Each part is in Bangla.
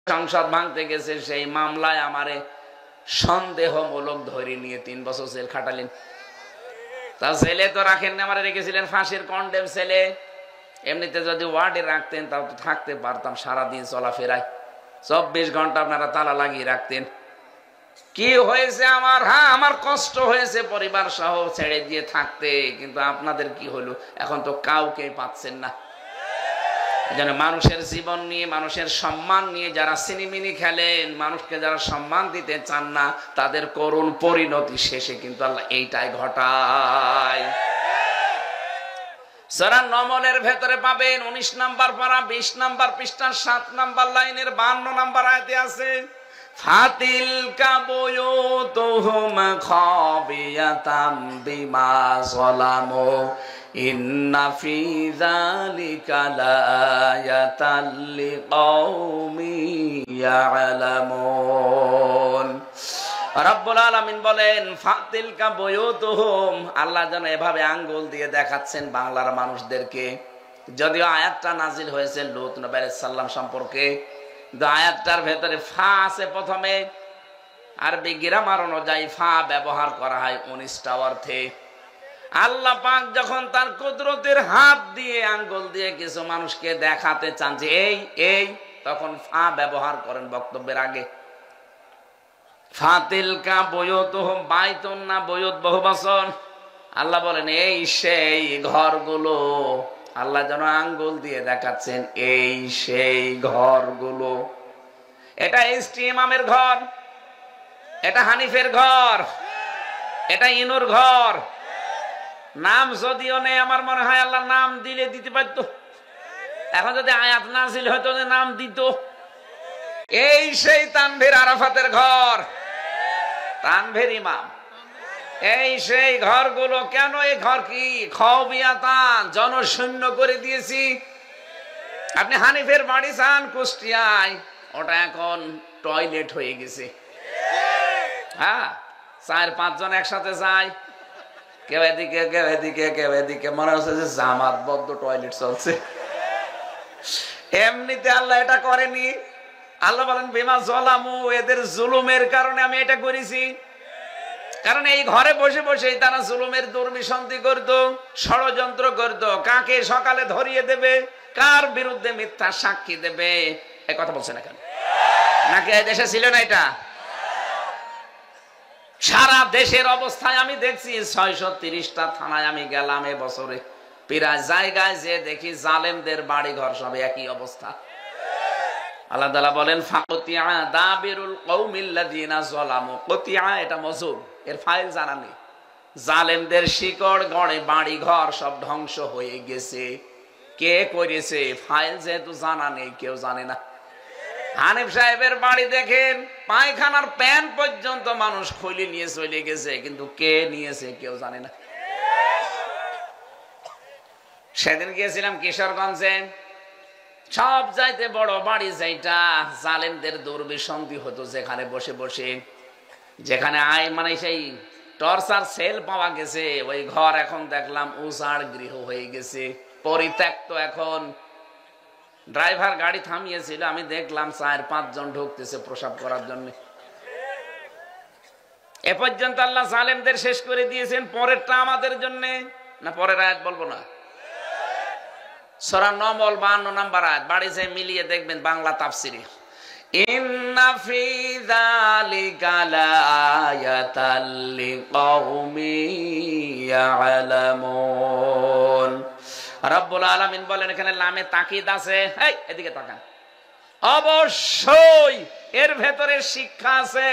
সংসদ ভাঙতে গেছে, সেই মামলায় আমারে সন্দেহমূলক ধরে নিয়ে 3 বছর জেল খাটালেন। তা ছেলে তো রাখেন না, আমারে রেখেছিলেন ফাঁসির কন্ডেম ছেলে। এমনিতে যদি ওয়ার্ডে রাখতেন তাও তো থাকতে পারতাম সারাদিন চলাফেরায়। 24 ঘন্টা আপনারা তালা লাগিয়ে রাখতেন। কি হয়েছে আমার? হ্যাঁ, আমার কষ্ট হয়েছে পরিবার সহ ছেড়ে দিয়ে থাকতে, কিন্তু আপনাদের কি হলো? এখন তো কাউকে পাচ্ছেন না। যেন মানুষের জীবন নিয়ে, মানুষের সম্মান নিয়ে যারা সিনেমিনি খেলেন, মানুষকে যারা সম্মান দিতে চান না, তাদের করুণ পরিণতি শেষে কিন্তু আল্লাহ এইটাই ঘটায়। সূরা নমলের ভেতরে পাবেন 19 নাম্বার পারা 20 নাম্বার পৃষ্ঠার 7 নাম্বার লাইনের 52 নাম্বার আয়াতে আছে, ফাতিলকা বুয়ুতুহুম খাবিয়াতাম বিমা যালামু ইন্না ফি যালিকা লাআয়াতাল লিকাউমিন ইয়ালামুন। রব্বুল আলামিন বলেন ফাতিলকা বুয়ুতুহুম, আল্লাহ যেন এভাবে আঙ্গুল দিয়ে দেখাচ্ছেন বাংলার মানুষদেরকে। যদিও আয়াতটা নাজিল হয়েছে লূত নবী আলাইহিস সালাম সম্পর্কে, কিন্তু আয়াতটার ভেতরে ফা আছে প্রথমে। আরবি গ্রামার অনুযায়ী ফা ব্যবহার করা হয় 19টা অর্থে। আল্লাহ পাক যখন তার কুদরতের হাত দিয়ে আঙ্গুল দিয়ে কিছু মানুষকে দেখাতে চান যে এই এই, তখন ফা ব্যবহার করেন বক্তব্যের আগে। ফাতিলকা বুয়ুতুহুম, বাইতুন না বুয়ুত বহুবচন। আল্লাহ বলেন এই সেই ঘরগুলো। আল্লাহ যেন আঙ্গুল দিয়ে দেখাচ্ছেন এই সেই ঘরগুলো। এটা এসটি ইমামের ঘর, এটা হানিফের ঘর, এটা ইনুর ঘর। নাম যদিও নেই, আমার মনে হয় আল্লাহ নাম দিলে দিতে পারত। এখন যদি আয়াত নাযিল হতো নাম দিত। এই সেই তানভীর আরাফাতের ঘর, তানভীর ইমাম। এই সেই ঘরগুলো। কেন এই ঘর কি? খাওবিয়াতান, জনশূন্য করে দিয়েছি। আপনি হানিফের বাড়ি যান কুষ্টিয়ায়, ওটা এখন টয়লেট হয়ে গেছে। হ্যাঁ, 4-5 জন একসাথে যায়, কেউ এদিকে কেউ এদিকে কেউ এদিকে, মনে হচ্ছে যে জামাতবদ্ধ টয়লেট চলছে। এমনিতে আল্লাহ এটা করেনি। আল্লাহ বলেন বিমা যালামু, এদের জুলুমের কারণে আমি এটা করেছি। কারণ এই ঘরে বসে বসে তারা জুলুমের দুর্বিসন্ধি করত, ষড়যন্ত্র করত, কাকে সকালে ধরিয়ে দেবে, কার বিরুদ্ধে মিথ্যা সাক্ষী দেবে। এই কথা বলছে না কেন? নাকি এই দেশে ছিল না এটা? সারা দেশের অবস্থায় আমি দেখছি 630টা থানায় আমি গেলাম এবছরে, প্রায় জায়গায় যে দেখি জালেমদের বাড়ি ঘর সব একই অবস্থা। আল্লাহ তাআলা বলেন ফাকতিয়া দাবিরুল কওমিল্লাযিনা যালামু। কতিয়া এটা মজুব, এর ফাইল জানা নেই। জালেমদের শিকড় গড়ে বাড়ি ঘর সব ধ্বংস হয়ে গেছে। কে করেছে? ফাইল যেহেতু জানা নেই, কেউ জানে না। হানিফ সাহেবের বাড়ি দেখেন, পায়খানার প্যান পর্যন্ত মানুষ খুলে নিয়ে চলে গেছে, কিন্তু কে নিয়েছে কেউ জানে না। সেদিন গিয়েছিলাম কিশোরগঞ্জে, সব চাইতে বড় বাড়ি যেটা জালেমদের দুর্বিসন্ধি হতো, যেখানে বসে বসে, যেখানে মানে সেই টর্চার সেল পাওয়া গেছে, ওই ঘর এখন দেখলাম উজাড় গৃহ হয়ে গেছে, পরিত্যক্ত। এখন ড্রাইভার গাড়ি থামিয়েছিল, আমি দেখলাম 4-5 জন ঢুকতেছে প্রসাব করার জন্য। এ পর্যন্ত আল্লাহ জালেমদের শেষ করে দিয়েছেন। পরেরটা আমাদের জন্য না, পরের আয়াত বলবো না। সূরা নমল 52 নাম্বার আয়াত, বাড়ি যে মিলিয়ে দেখবেন বাংলা তাফসিরে। ইন্না ফি যালিকা লাআয়াতাল লিকাউমিন ইয়ালামুন। রব্বুল আলামিন বলেন এখানে লামে তাকিদ আছে। এই এদিকে তাকান। অবশ্যই এর ভেতরে শিক্ষা আছে।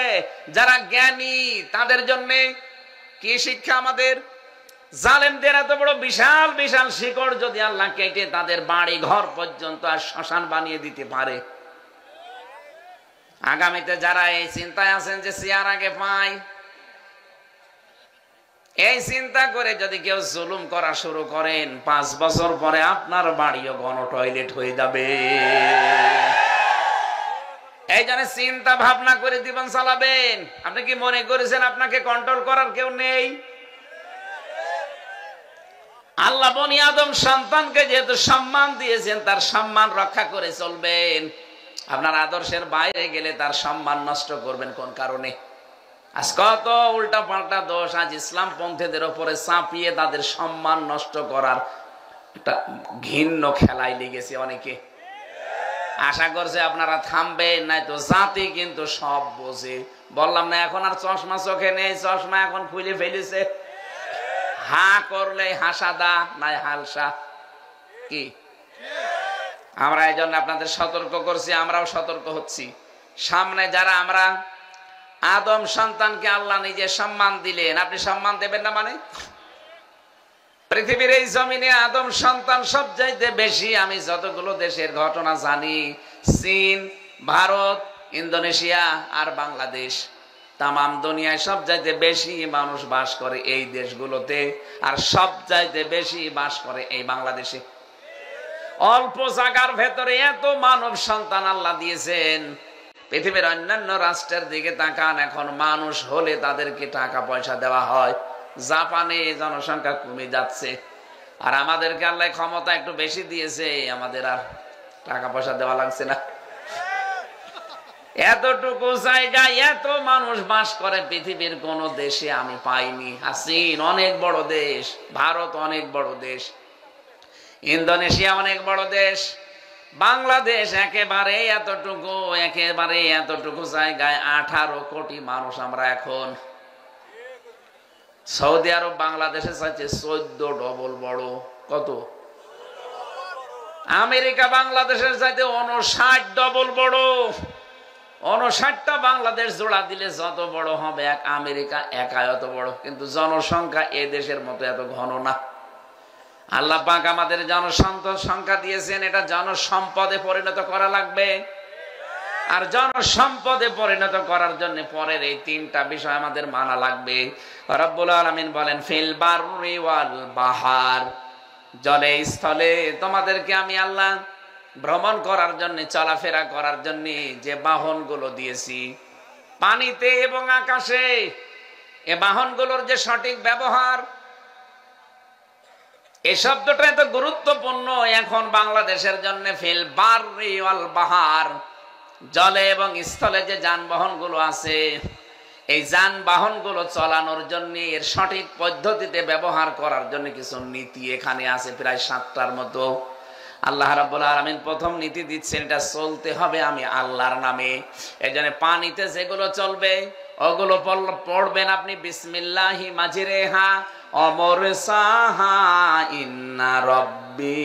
যারা জ্ঞানী তাদের জন্য কি শিক্ষা? আমাদের জালেমদের এত বড় বিশাল বিশাল শিকড় যদি আল্লাহ কেটে তাদের বাড়ি ঘর পর্যন্ত আর শ্মশান বানিয়ে দিতে পারে, আগামীতে যারা এই চিন্তায় আছেন যে চেয়ার আগে পাই, এই চিন্তা করে যদি কেউ জুলুম করা শুরু করেন, 5 বছর পরে আপনার বাড়িও গণ টয়লেট হয়ে যাবে। এই জন্য চিন্তা ভাবনা করে জীবন চালাবেন। আপনি কি মনে করেছেন আপনাকে কন্ট্রোল করার কেউ নেই? আল্লাহ বনি আদম সন্তানকে যেহেতু সম্মান দিয়েছেন, তার সম্মান রক্ষা করে চলবেন। আপনার আদর্শের বাইরে গেলে তার সম্মান নষ্ট করবেন কোন কারণে? আজ কত উল্টা পাল্টা দোষ আজ ইসলাম পন্থীদের উপরে চাপিয়ে তাদের সম্মান নষ্ট করার একটা ঘৃণ্য খেলায় লেগেছে অনেকে। আশা করছে আপনারা থামবেন, নাই তো জাতি কিন্তু সব বোঝে। বললাম না এখন আর চশমা চোখে নেই, চশমা এখন খুলে ফেলেছে। হা করলে হাসাদা নাই হালসা কি? আমরা এই জন্য আপনাদের সতর্ক করছি, আমরাও সতর্ক হচ্ছি। সামনে যারা আমরা আদম সন্তানকে আল্লাহ নিজে সম্মান দিলেন, আপনি সম্মান দেবেন না মানে? পৃথিবীর এই জমিনে আদম সন্তান সবচাইতে বেশি। আমি যতগুলো দেশের ঘটনা জানি, চীন, ভারত, ইন্দোনেশিয়া আর বাংলাদেশ, তামাম দুনিয়ায় সবচাইতে বেশি মানুষ বাস করে এই দেশগুলোতে, আর সবচাইতে বেশি বাস করে এই বাংলাদেশে। অল্প জায়গার ভেতরে এত মানব সন্তান আল্লাহ দিয়েছেন। পৃথিবীর অন্যান্য রাষ্ট্রের দিকে তাকান, এখন মানুষ হলে তাদেরকে টাকা পয়সা দেওয়া হয়। জাপানে জনসংখ্যা কমে যাচ্ছে, আর আমাদেরকে আল্লাহ ক্ষমতা একটু বেশি দিয়েছে, আমাদের আর টাকা পয়সা দেওয়া লাগছে না। এতটুকু জায়গায় এত মানুষ বাস করে পৃথিবীর কোন দেশে আমি পাইনি। আর চীন অনেক বড় দেশ, ভারত অনেক বড় দেশ, ইন্দোনেশিয়া অনেক বড় দেশ, বাংলাদেশ একেবারে এতটুকু জায়গায় 18 কোটি মানুষ আমরা এখন। সৌদি আরব বাংলাদেশের চাইতে 14 ডবল বড়। কত? আমেরিকা বাংলাদেশের চাইতে 59 ডবল বড়। 59টা বাংলাদেশ জোড়া দিলে যত বড় হবে এক আমেরিকা একা অত বড়, কিন্তু জনসংখ্যা এ দেশের মতো এত ঘন না। আল্লাহ পাক আমাদের জনসংখ্যা দিয়েছেন, এটা জনসম্পদে পরিণত করা লাগবে। আর জনসম্পদে পরিণত করার জন্য পরের এই 3টা বিষয় আমাদের মানা লাগবে। রব্বুল আলামিন বলেন ফিল বাররি ওয়াল বাহার, জলে স্থলে তোমাদেরকে আমি আল্লাহ ভ্রমণ করার জন্য, চলাফেরা করার জন্য যে বাহনগুলো দিয়েছি, পানিতে এবং আকাশে, এ বাহনগুলোর যে সঠিক ব্যবহার, এই শব্দটা এত গুরুত্বপূর্ণ এখন বাংলাদেশের জন্য। ফিল বাররি ওয়াল বাহার, জলে এবং স্থলে যে যানবাহনগুলো আছে, এই যানবাহনগুলো চালানোর জন্য এর সঠিক পদ্ধতিতে ব্যবহার করার জন্য কিছু নীতি এখানে আছে, প্রায় 7টার মতো। আল্লাহ রাব্বুল আলামিন প্রথম নীতি দিচ্ছেন, এটা চলতে হবে আমি আল্লাহর নামে। এই জন্য পানিতে যেগুলো চলবে ওগুলো পড়বেন আপনি বিসমিল্লাহি মাজিরেহা অমরসাহা ইন্না রাব্বি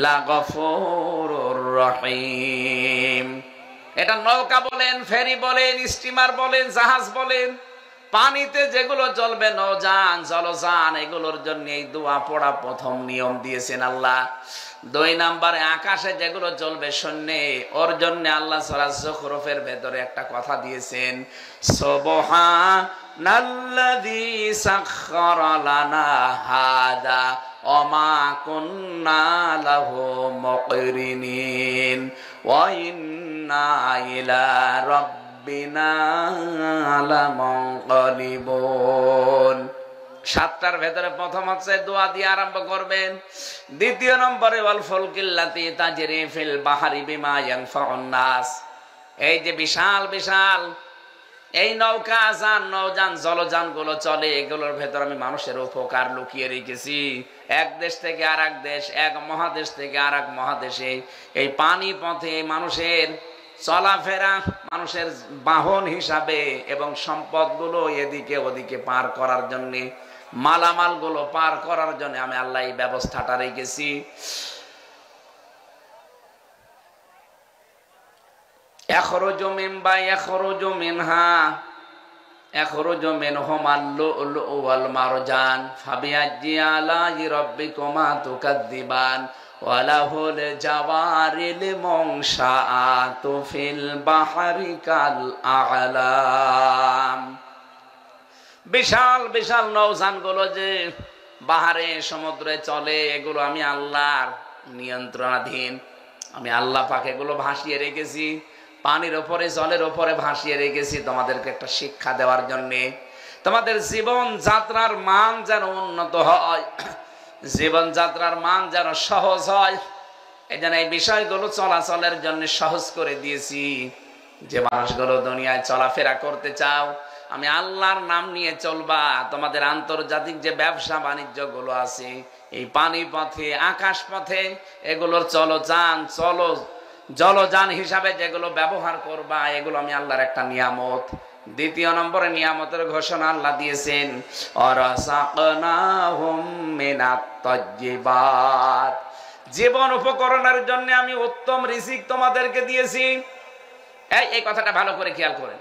লাগফুরুর রহিম। এটা নৌকা বলেন, ফেরি বলেন, স্টিমার বলেন, জাহাজ বলেন, পানিতে যেগুলো চলবে, নৌযান, জলযান, এগুলোর জন্য এই দোয়া পড়া প্রথম নিয়ম দিয়েছেন আল্লাহ। 2 নম্বরে আকাশে যেগুলো চলবে শূন্যে, ওর জন্য আল্লাহ সূরা যুখরুফের ভেতরে একটা কথা দিয়েছেন, সুবহানাল্লাযী সাখখারা লানা হাদা ওমা কুন্না লাহু মুকরিনিন ওয়া ইন্না ইলা রাব্বিনা লামুনকালিবুন। 7টার ভেতরে প্রথম হচ্ছে দোয়া দিয়ে আরম্ভ করবেন। দ্বিতীয় নম্বরে ওয়াল ফুলকিল্লাতি তাজরি ফিল বাহরি বিমা ইয়ানফাউন নাস, এই যে বিশাল বিশাল এই নৌকা, নৌযান, জলযান গুলো চলে, এগুলোর ভেতর আমি মানুষের উপকার লুকিয়ে রেখেছি। এক দেশ থেকে আর এক দেশ, এক মহাদেশ থেকে আর এক মহাদেশে এই পানি পথে মানুষের চলাফেরা, মানুষের বাহন হিসাবে, এবং সম্পদগুলো এদিকে ওদিকে পার করার জন্য, মালামাল গুলো পার করার জন্য আমি আল্লাহ এই ব্যবস্থাটা রেখেছি। ইয়াখরুজু মিন ইয়াখরুজু মিনহা ইয়াখরুজু মিনহুমাল লুলু ওয়াল মারজান ফাবিআইয়ি আলাই রাব্বিকুমা তুকাযযিবান ওয়ালাহুল জাওয়ারিল মুনশাআতু ফিল বাহরি কাল আ'লাম। বিশাল বিশাল নৌযানগুলো যে বাহারে সমুদ্রে চলে, এগুলো আমি আল্লাহর নিয়ন্ত্রণাধীন। আমি আল্লাহ পাক এগুলো ভাসিয়ে রেখেছি, পানির ওপরে, জলের ওপরে ভাসিয়ে রেখেছি তোমাদেরকে একটা শিক্ষা দেওয়ার জন্যে। তোমাদের জীবন যাত্রার মান যেন উন্নত হয়, জীবন যাত্রার মান যেন সহজ হয়, এই জন্য এই বিষয়গুলো চলাচলের জন্য সহজ করে দিয়েছি। যে মানুষগুলো দুনিয়ায় চলাফেরা করতে চাও, আমি আল্লাহর নাম নিয়ে চলবা। তোমাদের আন্তর্জাতিক যে ব্যবসা বাণিজ্য গুলো আছে, এই পানি পথে, আকাশ পথে, এগুলোর জলযান হিসাবে যেগুলো ব্যবহার করবা, এগুলো আমি আল্লাহর একটা নিয়ামত। দ্বিতীয় নম্বরে নিয়ামতের ঘোষণা আল্লাহ দিয়েছেন, অরাসাকনাহুম মিনাত তাজ্জিবাত, জীবন উপকরণের জন্য আমি উত্তম রিজিক তোমাদেরকে দিয়েছি। এই কথাটা ভালো করে খেয়াল করেন।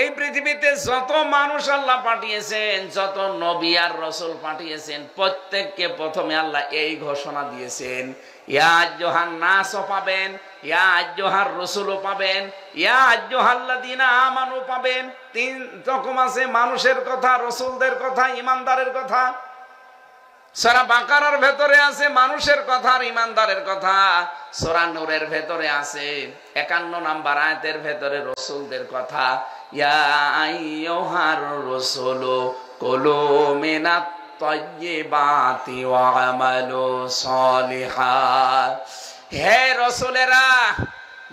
এই পৃথিবীতে যত মানুষ আল্লাহ পাঠিয়েছেন, যত নবী আর রাসূল পাঠিয়েছেন, প্রত্যেককে প্রথমে আল্লাহ এই ঘোষণা দিয়েছেন, ইয়া আইয়ুহান নাস পাবেন, ইয়া আইয়ুহার রাসূলও পাবেন, ইয়া আইয়ুহাল্লাযীনা আমানু পাবেন। তিন রকম আছে, মানুষের কথা, রাসূলদের কথা, ঈমানদারের কথা। সূরা বাকারার ভেতরে আছে মানুষের কথা আর ঈমানদারের কথা। সূরা নূরের ভেতরে আছে 51 নম্বর আয়াতের ভেতরে রাসূলদের কথা, ইয়া আইয়ুহার রাসূলু কুলু মিনাত তাইয়্যিবাতি ওয়া আমালু সলিহাত। হে রাসূলেরা,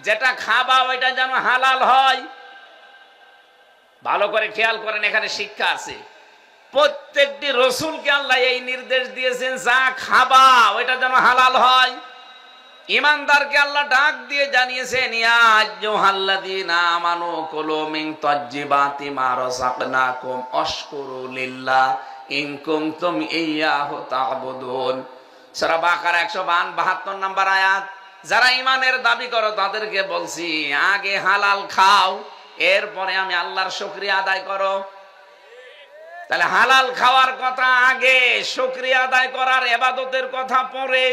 যেটা খাবা ওইটা যেন হালাল হয়। ভালো করে খেয়াল করেন, এখানে শিক্ষা আছে। প্রত্যেকটি রাসূলকে আল্লাহ এই নির্দেশ দিয়েছেন, যা খাবা ওইটা যেন হালাল হয়। ঈমানদারকে আল্লাহ ডাক দিয়ে জানিয়েছেন, ইয়া আইয়ুহাল্লাযীনা আমানু কুলু মিন তাজ্জিবাতি মা রাযাকনাকুম ওয়াশকুরু লিল্লাহ ইন কুনতুম ইয়্যাহু তা'বুদুন। সূরা বাকারা 172 নম্বর আয়াত। যারা ঈমানের দাবি করো তাদেরকে বলছি, আগে হালাল খাও, এরপরে আমি আল্লাহর শুকরিয়া আদায় করো। তাহলে হালাল খাওয়ার কথা আগে, শুকরিয়া আদায় করার ইবাদতের কথা পরে।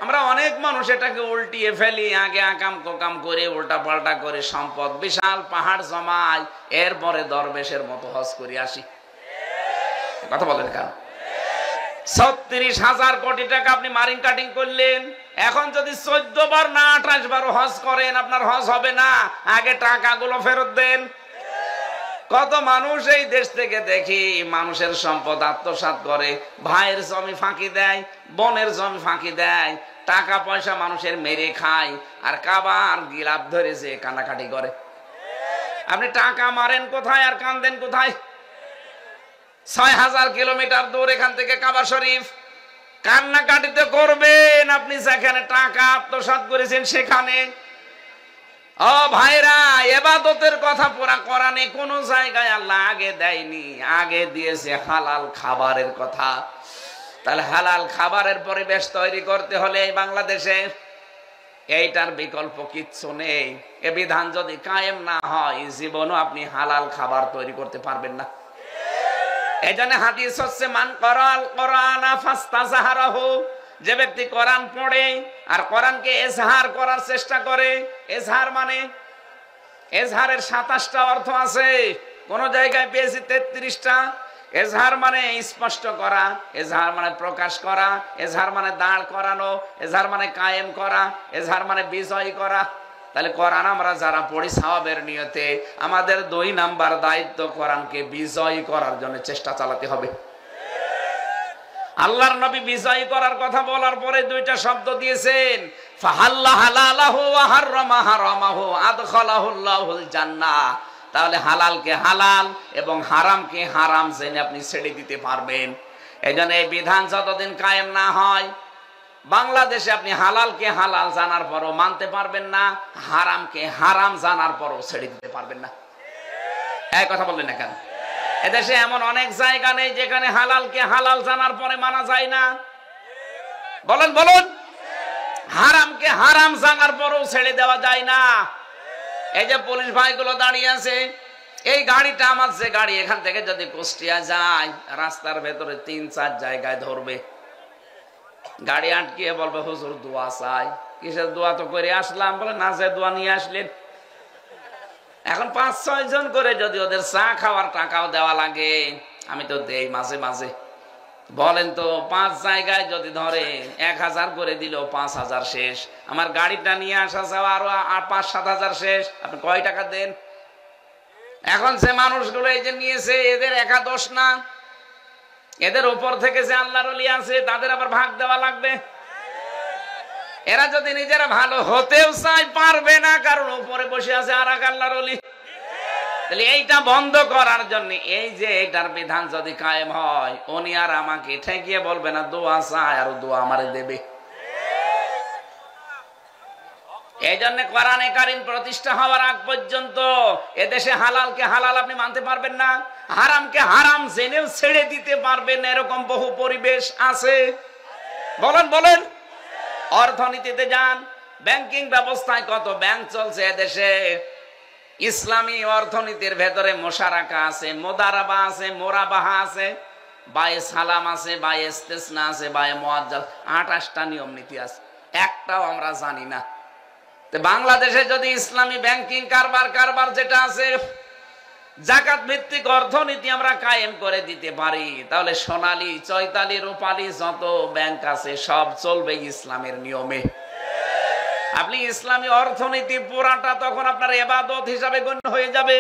আমরা অনেক মানুষ এটাকে উল্টিয়ে ফেলি, আগে আকাম কোকাম করে উল্টা পাল্টা করে সম্পদ বিশাল পাহাড় জমাই, এরপরে দরবেশের মতো হজ করে আসি। কথা বলেন কেন? 36,000 কোটি টাকা আপনি মারিং কাটিং করলেন, এখন যদি 14 বার না 28 বার হজ করেন, আপনার হজ হবে না। আগে টাকাগুলো ফেরত দেন। কত মানুষ এই দেশ থেকে দেখি মানুষের সম্পদ আত্মসাৎ করে, ভাইয়ের জমি ফাঁকি দেয়, বোনের জমি ফাঁকি দেয়, টাকা পয়সা মানুষের মেরে খায়, আর কাবার গিলাপ ধরে যে কান্নাকাটি করে। আপনি টাকা মারেন কোথায় আর কান্দেন কোথায়? 6000 কিলোমিটার দূর এখান থেকে কাবা শরীফ। কান্নাকাটিতে করবেন আপনি যেখানে টাকা আত্মসাৎ করেছেন সেখানে। ও ভাইরা, ইবাদতের কথা পুরা কোরআনে কোন জায়গায় আল্লাহ আগে দেয়নি, আগে দিয়েছে হালাল খাবারের কথা। তাহলে হালাল খাবারের পরিবেশ তৈরি করতে হলে এই বাংলাদেশে এইটার বিকল্প কিচ্ছু নেই। এ বিধান যদি কায়েম না হয়, জীবনও আপনি হালাল খাবার তৈরি করতে পারবেন না। এইজন্য হাদিস হচ্ছে, মান করাল কোরআনা ফাস্তাযহারাহু, যে ব্যক্তি কোরআন পড়ে আর কোরআনকে এজহার করার চেষ্টা করে। এজহার মানে, এজহারের 27টা অর্থ আছে, কোন জায়গায় পেয়েছি 33টা। এজহার মানে স্পষ্ট করা, এজহার মানে প্রকাশ করা, এজহার মানে দাঁড় করানো, এজহার মানে কায়েম করা, এজহার মানে বিজয় করা। তাহলে কোরআন আমরা যারা পড়ি সওয়াবের নিয়তে, আমাদের 2 নাম্বার দায়িত্ব কোরআনকে বিজয় করার জন্য চেষ্টা চালাতে হবে। আল্লাহর নবী বিজয় করার কথা বলার পরে 2টা শব্দ দিয়েছেন, ফাহাল্লা হালালাহু ওয়া হাররামা হারামাহু আদখালাহুল্লাহুল জান্নাহ। তাহলে হালালকে হালাল এবং হারামকে হারাম জেনে আপনি ছেড়ে দিতে পারবেন। এইজন্য এই বিধান যতদিন কায়েম না হয়, বাংলাদেশে আপনি হালালকে হালাল জানার পরও মানতে পারবেন না, হারামকে হারাম জানার পরও ছেড়ে দিতে পারবেন না। এই কথা বললেন না কেন? এদেশে এমন অনেক জায়গা নেই যেখানে হালালকে হালাল জানার পরে মানা যায় না। বলেন বলুন, হারামকে হারাম জানার পরও ছেড়ে দেওয়া যায় না। এই যে পুলিশ ভাইগুলো দাঁড়িয়ে আছে, এই গাড়িটা আমার যে গাড়ি, এখান থেকে যদি কুষ্টিয়া যায়, রাস্তার ভেতরে 3-4 জায়গায় ধরবে, গাড়ি আটকিয়ে বলবে, হুজুর দোয়া চাই। কিসের দোয়া? তো করে আসলাম। বলে না, যে দোয়া নিয়ে আসলেন। এখন 5-6 জন করে যদি ওদের চা খাওয়ার টাকাও দেওয়া লাগে, আমি তো দেই মাঝে মাঝে। বলেন তো, 5 জায়গায় যদি ধরে 1000 করে দিল, 5000 শেষ। আমার গাড়িটা নিয়ে আসা যাওয়া আরো 5-7 হাজার শেষ। আপনি কয় টাকা দেন? এখন যে মানুষগুলো এই যে নিয়েছে, এদের একা দোষ না, এদের উপর থেকে যে আল্লাহর ওলি আছে তাদের আবার ভাগ দেওয়া লাগবে। এরা যদি নিজেরা ভালো হতেও চায় পারবে না, কারণ উপরে বসে আছে আর এক আল্লাহর ওলি। তাহলে এইটা বন্ধ করার জন্য এই যে এটার বিধান যদি কায়েম হয়, উনি আর আমাকে ঠেকিয়ে বলবে না দোয়া চায় আর দোয়া আমারে দেবে। এই জন্য কোরআনে কারীম প্রতিষ্ঠা হওয়ার আগ পর্যন্ত এদেশে হালালকে হালাল আপনি মানতে পারবেন না, হারামকে হারাম জেনেও ছেড়ে দিতে পারবেন না, এরকম বহু পরিবেশ আছে। বলেন বলেন। অর্থনীতিতে যান, ব্যাংকিং ব্যবস্থায় কত ব্যাংক চলছে এদেশে। ইসলামী অর্থনীতির ভেতরে মোশারাকা আছে, মোদারাবা আছে, মোরাবাহা আছে, বায়ে সালাম আছে, বায়ে ইস্তেসনা আছে, বায়ে মুআজ্জাল, 28টা নিয়ম নীতি আছে, একটাও আমরা জানি না। তো বাংলাদেশে যদি ইসলামী ব্যাংকিং কারবার যেটা আছে, জাকাত ভিত্তিক অর্থনীতি আমরা কায়েম করে দিতে পারি, তাহলে সোনালী, চৈতালি, রূপালী যত ব্যাংক আছে সব চলবে ইসলামের নিয়মে। আপনি ইসলামী অর্থনীতি পুরাটা তখন আপনার ইবাদত হিসাবে গণ্য হয়ে যাবে।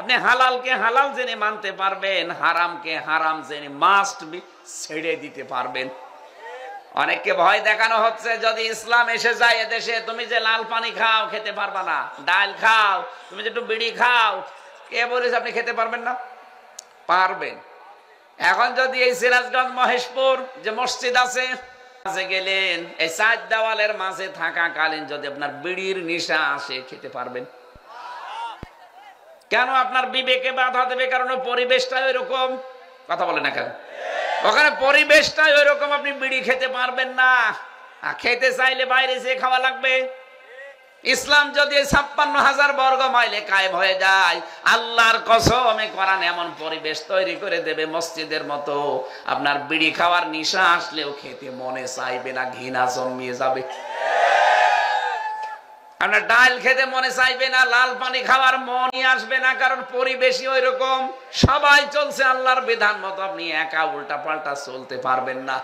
আপনি হালালকে হালাল জেনে মানতে পারবেন, হারামকে হারাম জেনে মাস্ট বি ছেড়ে দিতে পারবেন। অনেককে ভয় দেখানো হচ্ছে যদি ইসলাম এসে যায় এদেশে, তুমি যে লাল পানি খাও খেতে পারবা না, ডাল খাও, তুমি যে একটু বিড়ি খাও, কে বলেছে আপনি খেতে পারবেন না? পারবেন। এখন যদি এই সিরাজগঞ্জ মহেশপুর যে মসজিদ আছে গেলেন, এই 4 দেওয়ালের মাঝে থাকাকালীন যদি আপনার বিড়ির নেশা আসে, খেতে পারবেন? কেন? আপনার বিবেকে বাধা দেবে, কারণ পরিবেশটা ওইরকম। কথা বলে না কেন? ওখানে পরিবেশটা ওইরকম, আপনি বিড়ি খেতে পারবেন না। খেতে চাইলে বাইরে যেয়ে খাওয়া লাগবে। ইসলাম যদি 56,000 বর্গ মাইলে কায়েম হয়ে যায়, আল্লাহর কসম কোরআন এমন পরিবেশ তৈরি করে দেবে মসজিদের মতো, আপনার বিড়ি খাওয়ার নেশা আসলেও খেতে মনে চাইবে না, ঘৃণা জন্মিয়ে যাবে। আপনার ডাল খেতে মনে চাইবে না, লাল পানি খাওয়ার মনই আসবে না, কারণ পরিবেশই ওইরকম। সবাই চলছে আল্লাহর বিধান মতো, আপনি একা উল্টা পাল্টা চলতে পারবেন না।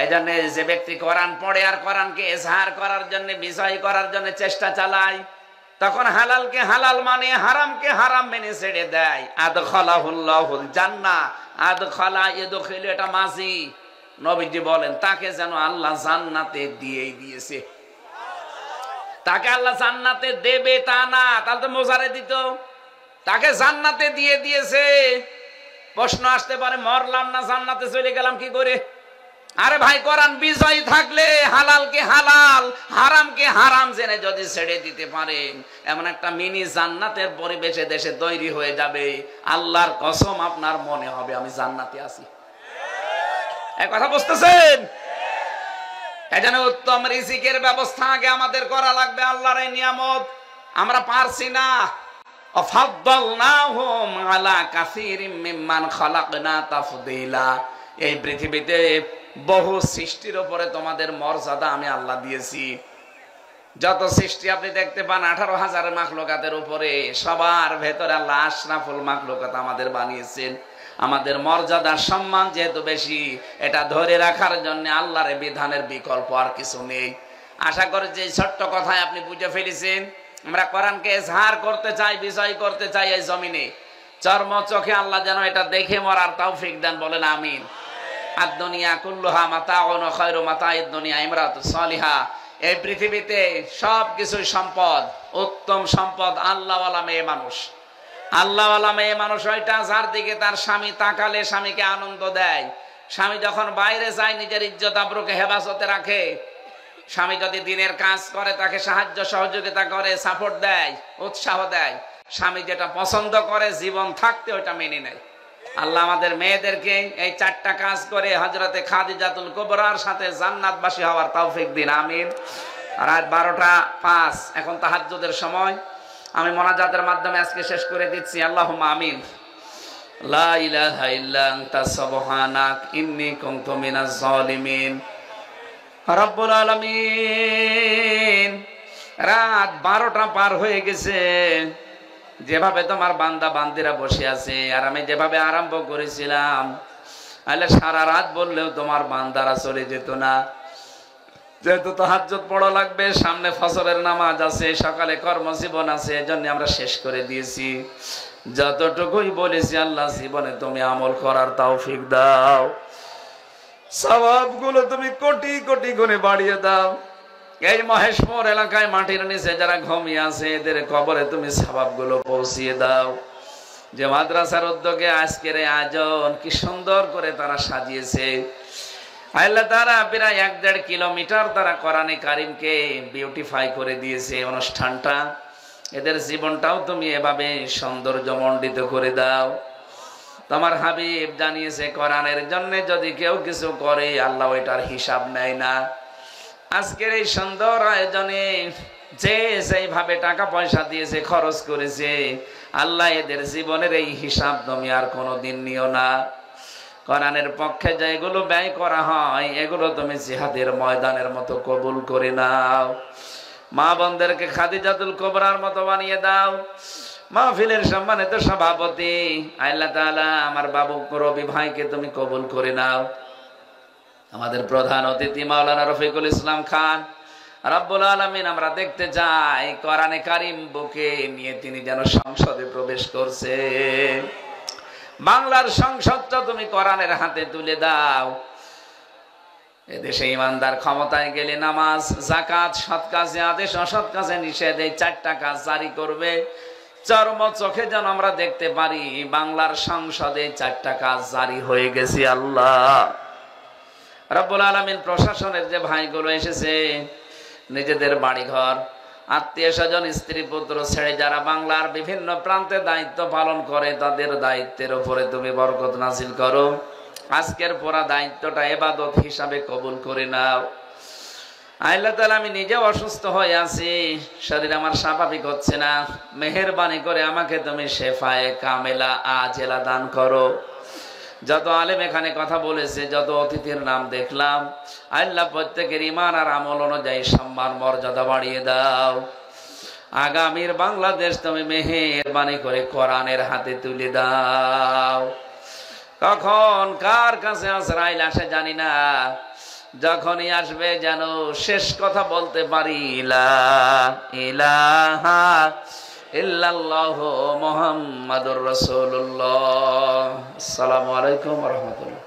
এই জন্য যে ব্যক্তি কোরআন পড়ে আর কোরআনকে ইজহার করার জন্য, বিজয় করার জন্য চেষ্টা চালায়, তখন হালালকে হালাল মানে, হারামকে হারাম মেনে ছেড়ে দেয়। আদখালাহুল্লাহুল জান্নাহ, আদখালা ইয়াদখিলু, এটা মাজি। নবীজি বলেন তাকে যেন আল্লাহ জান্নাতে দিয়েই দিয়েছে। তাকে আল্লাহ জান্নাতে দেবে তা না, তাহলে তো মোজারে দিত। তাকে জান্নাতে দিয়ে দিয়েছে। প্রশ্ন আসতে পারে, মরলাম না, জান্নাতে চলে গেলাম কি করে? আরে ভাই, কোরআন বিজয় থাকলে হালালকে হালাল, হারামকে হারাম জেনে যদি ছেড়ে দিতে পারেন, এমন একটা মিনি জান্নাতের পরিবেশে দেশে তৈরি হয়ে যাবে, আল্লাহর কসম আপনার মনে হবে আমি জান্নাতে আছি। এই কথা বুঝতেছেন? এজন্য উত্তম রিজিকের ব্যবস্থা আগে আমাদের করা লাগবে। আল্লাহর এই নিয়ামত আমরা পারছি না। আফাদদালনাহুম আলা কাসীরিম মিম্মান খালাকনা তাফদীলা। এই পৃথিবীতে বহু সৃষ্টির উপরে তোমাদের মর্যাদা আমি আল্লাহ দিয়েছি। যত সৃষ্টি আপনি দেখতে পান 18,000 মাখলুকাতের উপরে, সবার ভেতরে আল্লাহ আশরাফুল মাখলুকাত আমাদের বানিয়েছেন। আমাদের মর্যাদা সম্মান যেহেতু বেশি, এটা ধরে রাখার জন্য আল্লাহর বিধানের বিকল্প আর কিছু নেই। আশা করি যে ছোট্ট কথায় আপনি বুঝে ফেলেছেন। আমরা কোরআনকে ইজহার করতে চাই, বিজয় করতে চাই এই জমিনে। চর্ম চোখে আল্লাহ যেন এটা দেখে মরার তৌফিক দেন, বলেন আমিন। আদ-দুনিয়া কুল্লুহা মাতাউন ওয়া খায়রু মাতাইদ দুনিয়া ইমরাতুস সালিহা। এই পৃথিবীতে সবকিছুই সম্পদ, উত্তম সম্পদ আল্লাহওয়ালা মেয়ে মানুষ। আল্লাহওয়ালা মেয়ে মানুষ ওইটা যার দিকে তার স্বামী তাকালে স্বামীকে আনন্দ দেয়। স্বামী যখন বাইরে যায় নিজের ইজ্জত আবরুকে হেফাজতে রাখে। স্বামী যদি দিনের কাজ করে তাকে সাহায্য সহযোগিতা করে, সাপোর্ট দেয়, উৎসাহ দেয়। স্বামী যেটা পছন্দ করে জীবন থাকতে ওইটা মেনে নেয়। আল্লাহ আমাদের মেয়েদেরকে এই 4টা কাজ করে হযরতে খাদিজাতুল কুবরার সাথে জান্নাতবাসী হওয়ার তৌফিক দিন, আমিন। রাত 12:05, এখন তাহাজ্জুদের সময়। আমি মোনাজাতের মাধ্যমে আজকে শেষ করে দিচ্ছি। আল্লাহুম্মা আমিন। লা ইলাহা ইল্লা আনতা সুবহানাক ইন্নী কুনতু মিনাজ জালিমিন। রব্বুল আলামিন, রাত 12টা পার হয়ে গেছে। যেভাবে তোমার বান্দা বান্দিরা বসে আছে, আর আমি যেভাবে আরম্ভ করেছিলাম, আল্লাহ সারা রাত বললেও তোমার বান্দারা চলে যেত না। যেহেতু তাহাজ্জুদ পড়া লাগবে, সামনে ফজরের নামাজ আছে, সকালে কর্মজীবন আছে, এজন্য আমরা শেষ করে দিয়েছি। যতটুকুই বলেছি আল্লাহ জীবনে তুমি আমল করার তৌফিক দাও, সওয়াবগুলো তুমি কোটি কোটি গুণে বাড়িয়ে দাও। এই মহেশপুর এলাকায় মাটির নিচে যারা ঘুমিয়ে আছে এদের কবরে তুমি সওয়াবগুলো পৌঁছিয়ে দাও। যে মাদ্রাসার উদ্যোগে আজকের এই আয়োজন কি সুন্দর করে তারা সাজিয়েছে আল্লাহ, তারা প্রায় 1-1.5 কিলোমিটার তারা কোরআনে কারিমকে বিউটিফাই করে দিয়েছে অনুষ্ঠানটা। এদের জীবনটাও তুমি এভাবে সৌন্দর্যমণ্ডিত করে দাও। তোমার হাবিব জানিয়েছে কোরআনের জন্য যদি কেউ কিছু করে আল্লাহ ওইটার হিসাব নেয় না। আজকের এই সুন্দর আয়োজনে যে যেইভাবে টাকা পয়সা দিয়েছে, খরচ করেছে, আল্লাহ এদের জীবনের এই হিসাব তুমি আর কোনোদিন নিও না। কোরআনের পক্ষে যেগুলো ব্যয় করা হয় এগুলো তুমি জিহাদের ময়দানের মতো কবুল করে নাও। মা বোনদেরকে খাদিজাতুল কুবরার মতো বানিয়ে দাও। মাহফিলের সম্মানিত সভাপতি আল্লাহ তাআলা আমার বাবু রবি ভাইকে তুমি কবুল করে নাও। আমাদের প্রধান অতিথি মাওলানা রফিকুল ইসলাম খান, রব্বুল আলামিন আমরা দেখতে চাই কোরআনে কারিম বুকে নিয়ে তিনি যেন সংসদে প্রবেশ করছে। বাংলার সংসদটা তুমি কোরআনের হাতে তুলে দাও। এদেশে ইমানদার ক্ষমতায় গেলে নামাজ, যাকাত, সৎ কাজে আদেশ, অসৎ কাজে নিষেধ, এই 4টা কাজ জারি করবে। চর্ম চোখে যেন আমরা দেখতে পারি বাংলার সংসদে 4টা কাজ জারি হয়ে গেছে। আল্লাহ রব্বুল আলামিন প্রশাসনের যে ভাইগুলো এসেছে, নিজেদের বাড়িঘর, আত্মীয় স্বজন, স্ত্রী পুত্র ছেড়ে যারা বাংলার বিভিন্ন প্রান্তে দায়িত্ব পালন করে, তাদের দায়িত্বের উপরে তুমি বরকত নাজিল করো। আজকের পুরা দায়িত্বটা ইবাদত হিসাবে কবুল করে নাও। আল্লাহ তাআলা আমি নিজেও অসুস্থ হয়ে আছি, শরীর আমার স্বাভাবিক হচ্ছে না। মেহেরবানি করে আমাকে তুমি শেফায়ে কামেলা আজেলা দান করো। যত আলেম এখানে কথা বলেছে, যত অতিথির নাম দেখলাম, আল্লাহ প্রত্যেকের ঈমান আর আমল অনুযায়ী সম্মান মর্যাদা বাড়িয়ে দাও। আগামীর বাংলাদেশ তুমি মেহেরবানি করে কোরআনের হাতে তুলে দাও। কখন কার কাছে আজরাইল আসে জানি না, যখনই আসবে যেন শেষ কথা বলতে পারি, লা ইলাহা ইল্লাল্লাহু মুহাম্মাদুর রাসূলুল্লাহ। আসসালামু আলাইকুম ওয়া রাহমাতুল্লাহ।